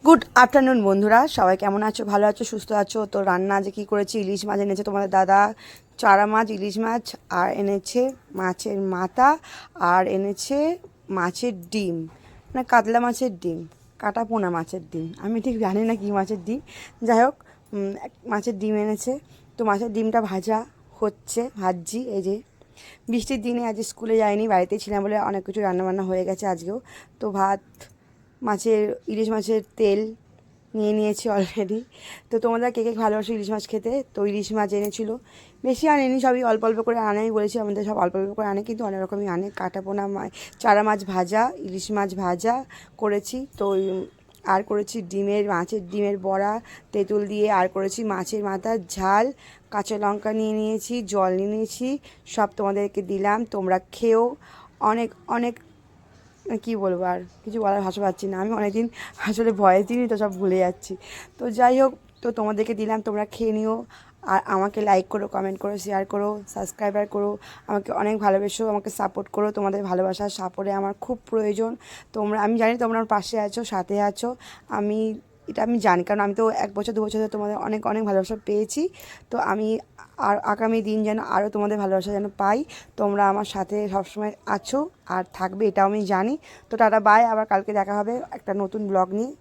Good afternoon বন্ধুরা, সবাই কেমন আছো? ভালো আছো, সুস্থ আছো? তো রান্না আজ কী করেছি, ইলিশ মাছ এনেছে তোমাদের দাদা, চারা মাছ, ইলিশ মাছ, আর এনেছে মাছের মাথা, আর এনেছে মাছের ডিম, মানে কাতলা মাছের ডিম, কাটা পোনা মাছের ডিম। আমি ঠিক জানি না কী মাছের ডিম, যাই হোক মাছের ডিম এনেছে। তো মাছের ডিমটা ভাজা হচ্ছে, ভাজছি। এই যে বৃষ্টির দিনে আজ স্কুলে যাইনি, বাড়িতেই ছিলাম বলে অনেক কিছু রান্নাবান্না হয়ে গেছে আজকেও। তো ভাত, ইলিশ মাছের তেল নিয়ে নিয়েছি অলরেডি। তো তোমরা কে কে ভালোবাসো ইলিশ মাছ খেতে? তো ইলিশ মাছ এনেছিল, বেশি আনেনি, সবই অল্প অল্প করে আনে। আমি বলেছি আমাদের সব অল্প অল্প করে আনে, কিন্তু অনেক রকমই আনে। কাটাপোনা চারা মাছ ভাজা, ইলিশ মাছ ভাজা করেছি। তো আর করেছি মাছের ডিমের বড়া তেঁতুল দিয়ে, আর করেছি মাছের মাথার ঝাল, কাঁচা লঙ্কা নিয়ে নিয়েছি, জল নিয়ে নিয়েছি, সব তোমাদেরকে দিলাম, তোমরা খেও। অনেক অনেক কী বলবো, আর কিছু বলার ভাষা পাচ্ছি না। আমি অনেকদিন আসলে ভয়েস দিইনি, তো সব ভুলে যাচ্ছি। তো যাই হোক, তো তোমাদেরকে দিলাম, তোমরা খেয়ে নিও। আর আমাকে লাইক করো, কমেন্ট করো, শেয়ার করো, সাবস্ক্রাইবার করো, আমাকে অনেক ভালোবেসো, আমাকে সাপোর্ট করো। তোমাদের ভালোবাসার সাপোর্টে আমার খুব প্রয়োজন। আমি জানি তোমরা আমার পাশে আছো, সাথে আছো। আমি এটা আমি জানি, কারণ আমি তো 1 বছর 2 বছর ধরে তোমাদের অনেক অনেক ভালোবাসা পেয়েছি। তো আমি আর আগামী দিন যেন আরও তোমাদের ভালোবাসা যেন পাই। তোমরা আমার সাথে সবসময় আছো আর থাকবে, এটাও আমি জানি। তো টাটা, বাই, আবার কালকে দেখা হবে একটা নতুন ব্লগ নিয়ে।